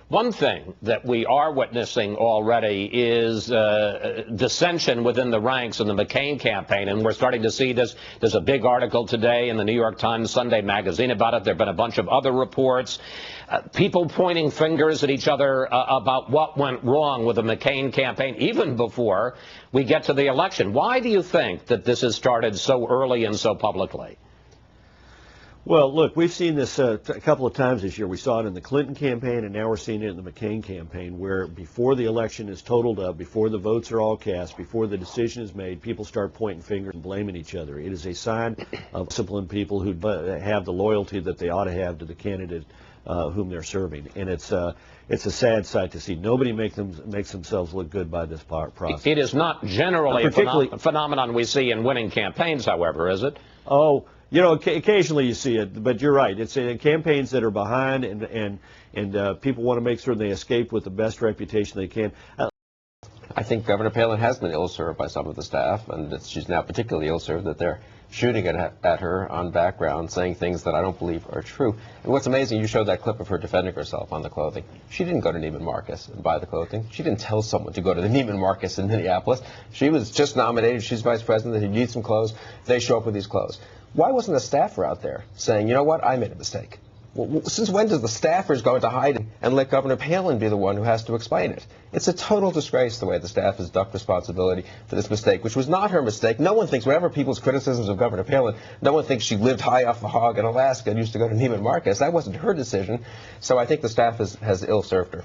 One thing that we are witnessing already is dissension within the ranks in the McCain campaign, and we're starting to see this. There's a big article today in the New York Times, Sunday Magazine about it. There have been a bunch of other reports, people pointing fingers at each other about what went wrong with the McCain campaign, even before we get to the election. Why do you think that this has started so early and so publicly? Well, look, we've seen this a couple of times this year. We saw it in the Clinton campaign, and now we're seeing it in the McCain campaign, where before the election is totaled up, before the votes are all cast, before the decision is made, people start pointing fingers and blaming each other. It is a sign of disciplined people who have the loyalty that they ought to have to the candidate whom they're serving. And it's a sad sight to see. Nobody makes themselves look good by this process. It is not generally a phenomenon we see in winning campaigns, however, is it? Oh, you know, occasionally you see it, but you're right. It's in campaigns that are behind, and people want to make sure they escape with the best reputation they can. I think Governor Palin has been ill-served by some of the staff, and she's now particularly ill-served that they're shooting at her on background, saying things that I don't believe are true. And what's amazing, you showed that clip of her defending herself on the clothing. She didn't go to Neiman Marcus and buy the clothing. She didn't tell someone to go to the Neiman Marcus in Minneapolis. She was just nominated. She's vice president. He needs some clothes. They show up with these clothes. Why wasn't a staffer out there saying, you know what, I made a mistake? Well, since when does the staffers go into hiding and let Governor Palin be the one who has to explain it? It's a total disgrace the way the staff has ducked responsibility for this mistake, which was not her mistake. No one thinks, whatever people's criticisms of Governor Palin, no one thinks she lived high off a hog in Alaska and used to go to Neiman Marcus. That wasn't her decision. So I think the staff has ill-served her.